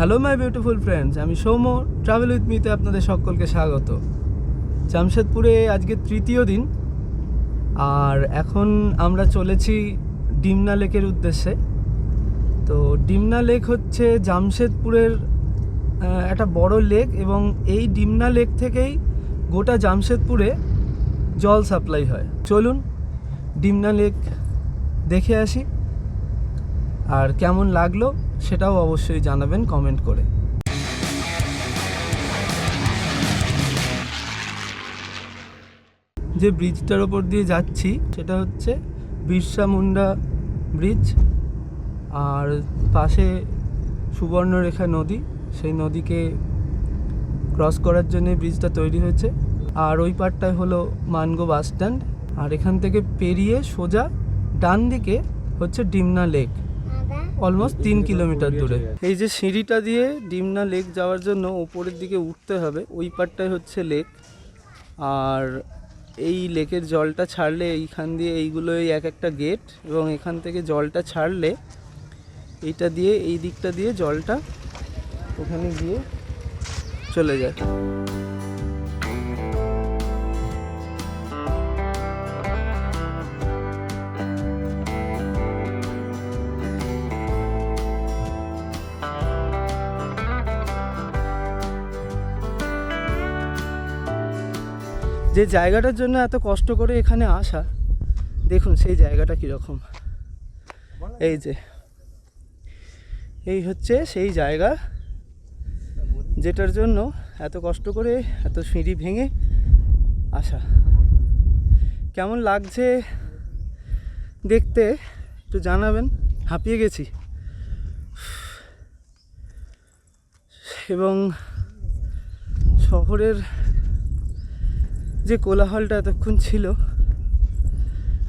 Hello my beautiful friends, আমি Soumya travel with মিতে আপনাদের সকলকে স্বাগত। জামশেদপুরে আজকে তৃতীয় দিন, আর এখন আমরা চলেছি ডিমনা লেকের উদ্দেশ্যে। তো ডিমনা লেক হচ্ছে জামশেদপুরের একটা বড় লেক, এবং এই ডিমনা লেক থেকেই গোটা জামশেদপুরে জল সাপ্লাই হয়। চলুন ডিমনা লেক দেখে আসি, আর কেমন লাগলো সেটাও অবশ্যই জানাবেন কমেন্ট করে। যে ব্রিজটার ওপর দিয়ে যাচ্ছি সেটা হচ্ছে বিরসা মুন্ডা ব্রিজ, আর পাশে সুবর্ণরেখা নদী, সেই নদীকে ক্রস করার জন্য ব্রিজটা তৈরি হয়েছে। আর ওই পারটায় হলো মানগো বাস স্ট্যান্ড, আর এখান থেকে পেরিয়ে সোজা ডান দিকে হচ্ছে ডিমনা লেক, অলমোস্ট 3 কিলোমিটার দূরে। এই যে সিঁড়িটা দিয়ে ডিমনা লেক যাওয়ার জন্য ওপরের দিকে উঠতে হবে, ওই পারটাই হচ্ছে লেক। আর এই লেকের জলটা ছাড়লে এইখান দিয়ে এইগুলোই এক একটা গেট, এবং এখান থেকে জলটা ছাড়লে এইটা দিয়ে এই দিকটা দিয়ে জলটা ওখানে গিয়ে চলে যায়। যে জায়গাটার জন্য এত কষ্ট করে এখানে আসা, দেখুন সেই জায়গাটা কীরকম। এই যে এই হচ্ছে সেই জায়গা যেটার জন্য এত কষ্ট করে এত সিঁড়ি ভেঙে আসা। কেমন লাগছে দেখতে একটু জানাবেন। হাঁপিয়ে গেছি, এবং শহরের যে কোলাহলটা এতক্ষণ ছিল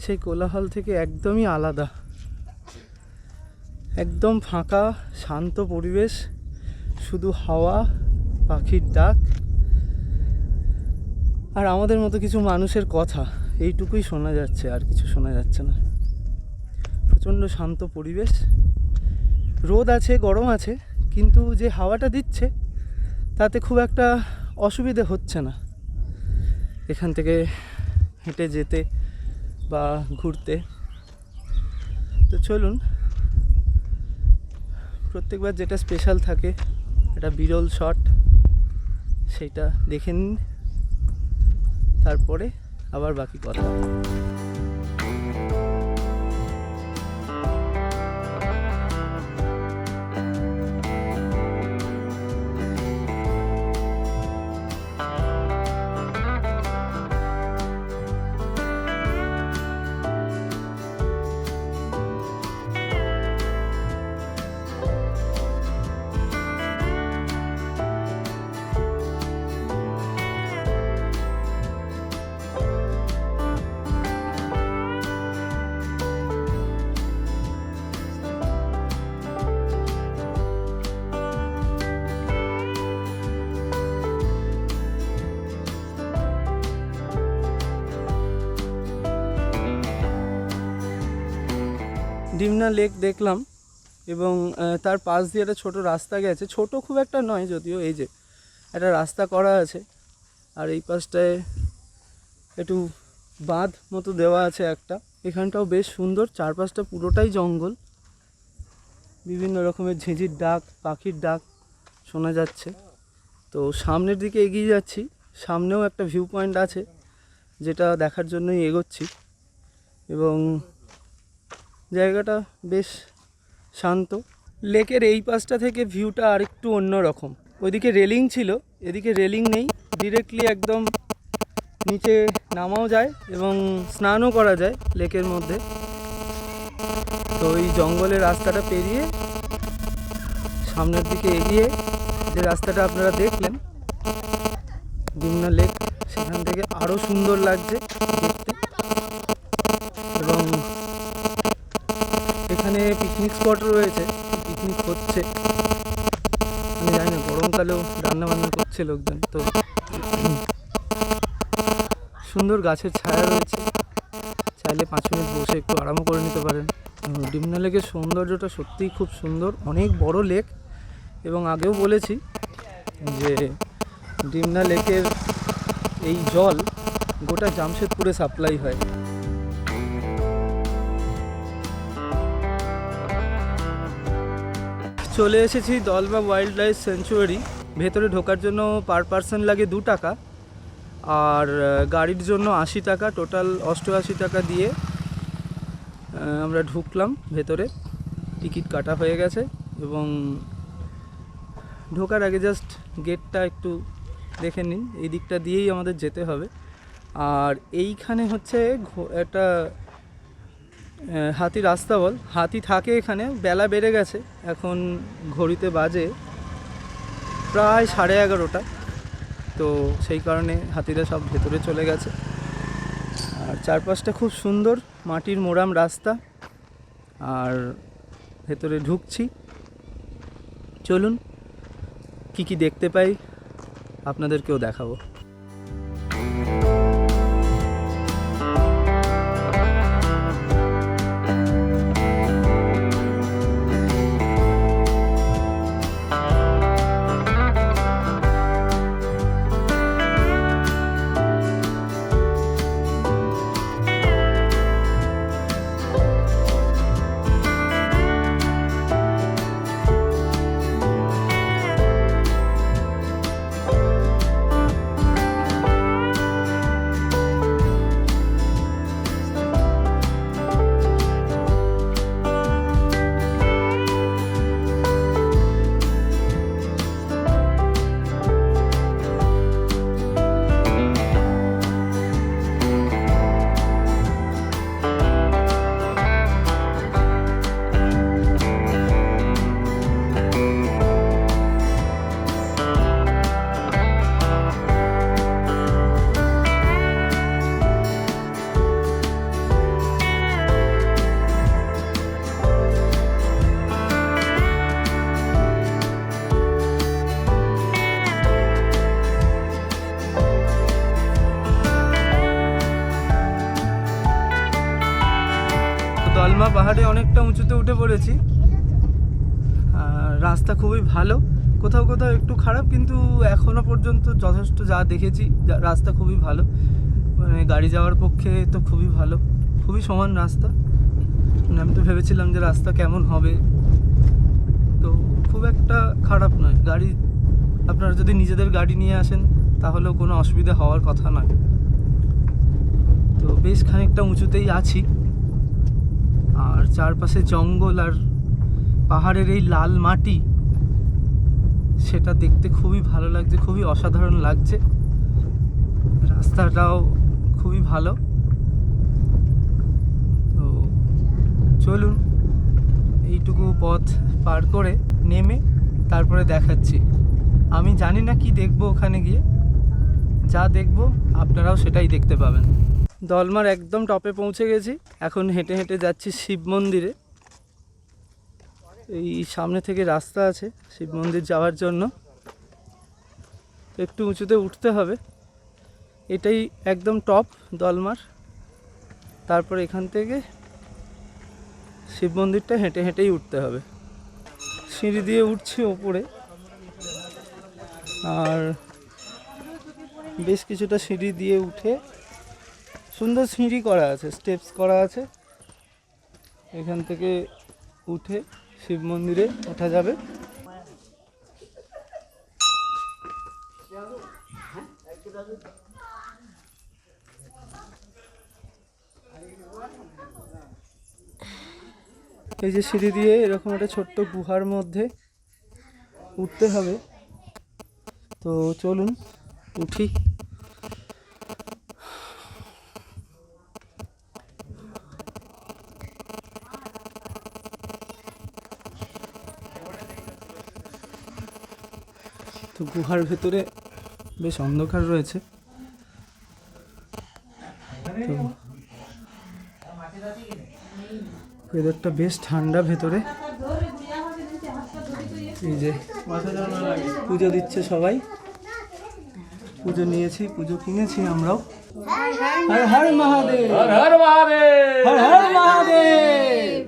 সেই কোলাহল থেকে একদমই আলাদা, একদম ফাঁকা শান্ত পরিবেশ, শুধু হাওয়া, পাখির ডাক, আর আমাদের মতো কিছু মানুষের কথা, এইটুকুই শোনা যাচ্ছে, আর কিছু শোনা যাচ্ছে না। প্রচণ্ড শান্ত পরিবেশ, রোদ আছে, গরম আছে, কিন্তু যে হাওয়াটা দিচ্ছে তাতে খুব একটা অসুবিধে হচ্ছে না এখান থেকে হেঁটে যেতে বা ঘুরতে। তো চলুন, প্রত্যেকবার যেটা স্পেশাল থাকে, একটা বিরল শট, সেইটা দেখে নিন, তারপরে আবার বাকি কথা। ডিমনা লেক দেখলাম, এবং তার পাশ দিয়ে একটা ছোটো রাস্তা গেছে, ছোট খুব একটা নয় যদিও। এই যে একটা রাস্তা করা আছে, আর এই পাশটায় একটু বাঁধ মতো দেওয়া আছে একটা। এখানটাও বেশ সুন্দর, চারপাশটা পুরোটাই জঙ্গল, বিভিন্ন রকমের ঝিঁঝির ডাক, পাখির ডাক শোনা যাচ্ছে। তো সামনের দিকে এগিয়ে যাচ্ছি, সামনেও একটা ভিউ পয়েন্ট আছে যেটা দেখার জন্যই এগোচ্ছি, এবং জায়গাটা বেশ শান্ত। লেকের এই পাশটা থেকে ভিউটা আরেকটু অন্যরকম, ওইদিকে রেলিং ছিল, এদিকে রেলিং নেই, ডিরেক্টলি একদম নিচে নামাও যায় এবং স্নানও করা যায় লেকের মধ্যে। তো এই জঙ্গলের রাস্তাটা পেরিয়ে সামনের দিকে এগিয়ে যে রাস্তাটা আপনারা দেখলেন ডিমনা লেক, সেখান থেকে আরও সুন্দর লাগছে দেখতে। এবং এখানে পিকনিক স্পট রয়েছে, পিকনিক হচ্ছে, আমি জানি না, গরমকালেও রান্নাবান্না করছে লোকজন। তো সুন্দর গাছের ছায়া রয়েছে, চাইলে 5 মিনিট বসে একটু আরামও করে নিতে পারেন। ডিমনা লেকের সৌন্দর্যটা সত্যিই খুব সুন্দর, অনেক বড় লেক, এবং আগেও বলেছি যে ডিমনা লেকের এই জল গোটা জামশেদপুরে সাপ্লাই হয়। চলে এসেছি দলমা ওয়াইল্ড লাইফ স্যাংচুয়ারি। ভেতরে ঢোকার জন্য পার পারসন লাগে 2 টাকা, আর গাড়ির জন্য 80 টাকা, টোটাল 88 টাকা দিয়ে আমরা ঢুকলাম ভেতরে। টিকিট কাটা হয়ে গেছে এবং ঢোকার আগে জাস্ট গেটটা একটু দেখে নিন, এই দিকটা দিয়েই আমাদের যেতে হবে। আর এইখানে হচ্ছে একটা হাতি রাস্তা বল, হাতি থাকে এখানে। বেলা বেড়ে গেছে, এখন ঘড়িতে বাজে প্রায় 11:30, তো সেই কারণে হাতিরা সব ভেতরে চলে গেছে। আর চারপাশটা খুব সুন্দর, মাটির মোরাম রাস্তা। আর ভেতরে ঢুকছি, চলুন কি কি দেখতে পাই আপনাদেরকেও দেখাবো। দলমা পাহাড়ে অনেকটা উঁচুতে উঠে পড়েছি। রাস্তা খুবই ভালো, কোথাও কোথাও একটু খারাপ, কিন্তু এখনো পর্যন্ত যথেষ্ট যা দেখেছি রাস্তা খুবই ভালো। মানে গাড়ি যাওয়ার পক্ষে তো খুবই ভালো, খুবই সমান রাস্তা। মানে আমি তো ভেবেছিলাম যে রাস্তা কেমন হবে, তো খুব একটা খারাপ নয়। গাড়ি আপনারা যদি নিজেদের গাড়ি নিয়ে আসেন তাহলেও কোনো অসুবিধা হওয়ার কথা নয়। তো বেশ খানিকটা উঁচুতেই আছি, আর চারপাশে জঙ্গল আর পাহাড়ের এই লাল মাটি, সেটা দেখতে খুবই ভালো লাগছে, খুবই অসাধারণ লাগছে। রাস্তাটাও খুবই ভালো। তো চলুন এইটুকু পথ পার করে নেমে তারপরে দেখাচ্ছি। আমি জানি না কি দেখবো ওখানে গিয়ে, যা দেখবো আপনারাও সেটাই দেখতে পাবেন। দলমার একদম টপে পৌঁছে গেছি, এখন হেঁটে হেঁটে যাচ্ছি শিব মন্দিরে। এই সামনে থেকে রাস্তা আছে শিব মন্দির যাওয়ার জন্য, একটু উঁচুতে উঠতে হবে। এটাই একদম টপ দলমার। তারপর এখান থেকে শিব মন্দিরটা হেঁটে হেঁটেই উঠতে হবে। সিঁড়ি দিয়ে উঠছি ওপরে, আর বেশ কিছুটা সিঁড়ি দিয়ে উঠে, সুন্দর সিঁড়ি করা আছে, স্টেপস করা আছে, এখান থেকে উঠে শিব মন্দিরে ওঠা যাবে। এই যে সিঁড়ি দিয়ে এরকম একটা ছোট্ট গুহার মধ্যে উঠতে হবে। তো চলুন উঠি। তো গুহার ভেতরে বেশ অন্ধকার রয়েছে, তো ওয়েদারটা বেশ ঠান্ডা ভেতরে। এই যে পুজো দিচ্ছে সবাই, পুজো নিয়েছি, পুজো কিনেছি আমরাও। হর হর মহাদেব, হর হর মহাদেব, হর হর মহাদেব।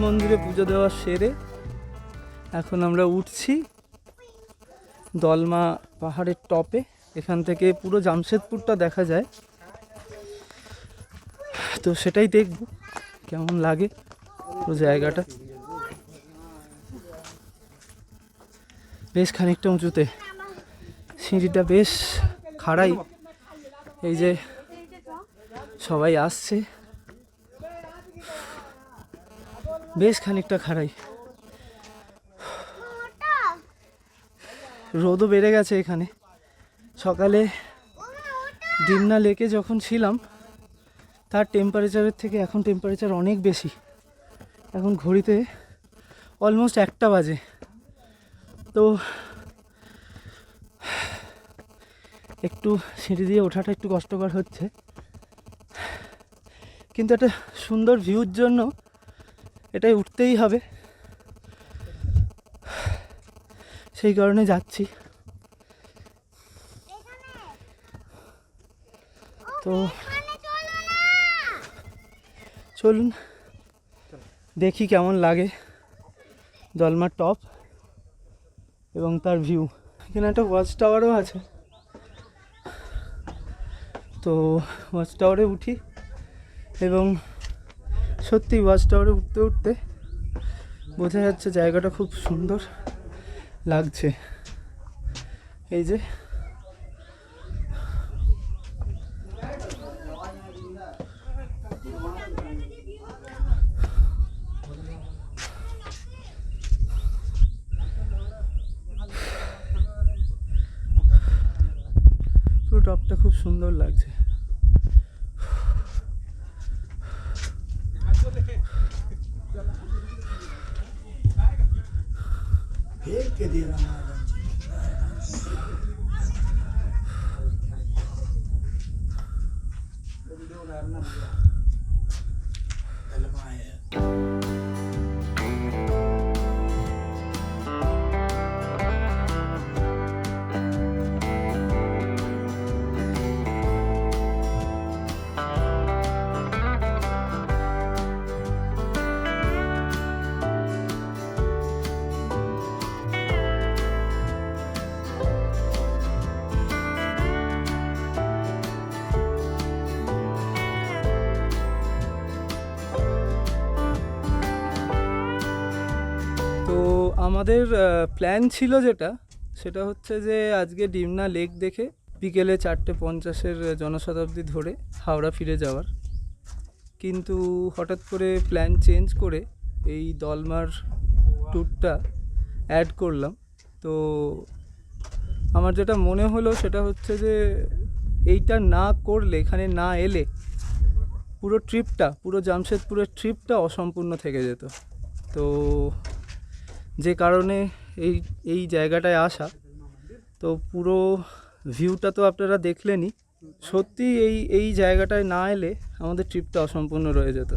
মন্দিরে পুজো দেওয়া সেরে এখন আমরা উঠছি দলমা পাহাড়ের টপে। এখান থেকে পুরো জামশেদপুরটা দেখা যায়, তো সেটাই দেখব কেমন লাগে পুরো জায়গাটা। বেশ খানিকটা উঁচুতে, সিঁড়িটা বেশ খাড়াই। এই যে সবাই আসছে, বেশ খানিকটা খাড়াই। রোদও বেড়ে গেছে এখানে। সকালে ডিমনা লেকে যখন ছিলাম তার টেম্পারেচারের থেকে এখন টেম্পারেচার অনেক বেশি। এখন ঘড়িতে অলমোস্ট 1টা বাজে। তো একটু সিঁড়ি দিয়ে ওঠাটা একটু কষ্টকর হচ্ছে, কিন্তু একটা সুন্দর ভিউর জন্য এটাই উঠতেই হবে, সেই কারণে যাচ্ছি। তো চলুন দেখি কেমন লাগে দলমার টপ এবং তার ভিউ। এখানে একটা ওয়াচ টাওয়ারও আছে, তো ওয়াচ টাওয়ারে উঠি। এবং সত্যি ওয়াচ টাওয়ারে উঠতে উঠতে বোঝা যাচ্ছে জায়গাটা খুব সুন্দর লাগছে। এই যে পুরো টপটা খুব সুন্দর লাগছে। আমাদের প্ল্যান ছিল সেটা হচ্ছে যে আজকে ডিমনা লেক দেখে বিকেলে 4:50 জনশতাব্দী ধরে হাওড়া ফিরে যাওয়ার। কিন্তু হঠাৎ করে প্ল্যান চেঞ্জ করে এই দলমার ট্যুরটা অ্যাড করলাম। তো আমার যেটা মনে হলো সেটা হচ্ছে যে এইটা না করলে, এখানে না এলে পুরো জামশেদপুরের ট্রিপটা অসম্পূর্ণ থেকে যেত। তো যে কারণে এই জায়গাটায় আসা। তো পুরো ভিউটা তো আপনারা দেখলেনই। সত্যি এই জায়গাটায় না এলে আমাদের ট্রিপটা অসম্পূর্ণ রয়ে যেত।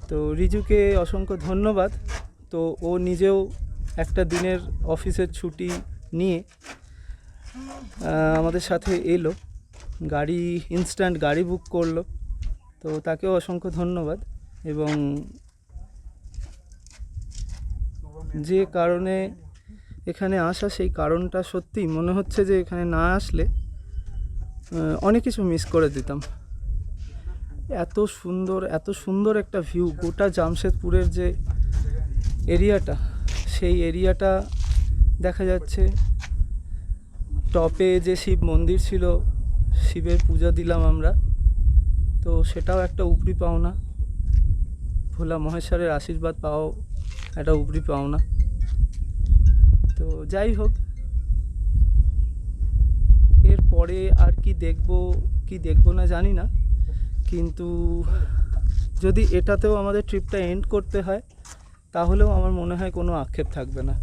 তো রিজুকে অসংখ্য ধন্যবাদ। তো ও নিজেও একটা দিনের অফিসের ছুটি নিয়ে আমাদের সাথে এলো, ইনস্ট্যান্ট গাড়ি বুক করলো। তো তাকেও অসংখ্য ধন্যবাদ। এবং যে কারণে এখানে আসা, সেই কারণটা সত্যি মনে হচ্ছে যে এখানে না আসলে অনেক কিছু মিস করে দিতাম। এত সুন্দর একটা ভিউ, গোটা জামশেদপুরের যে এরিয়াটা, সেই এরিয়াটা দেখা যাচ্ছে। টপে যে শিব মন্দির ছিল, শিবের পূজা দিলাম আমরা, তো সেটাও একটা উপরি পাওনা। ভোলা মহেশ্বরের আশীর্বাদ পাওয়াও একটা উপরি পাওনা। তো যাই হোক, এরপরে আর কি দেখবো না জানি না, কিন্তু যদি এটাতেও আমাদের ট্রিপটা এন্ড করতে হয় তাহলেও আমার মনে হয় কোনো আক্ষেপ থাকবে না।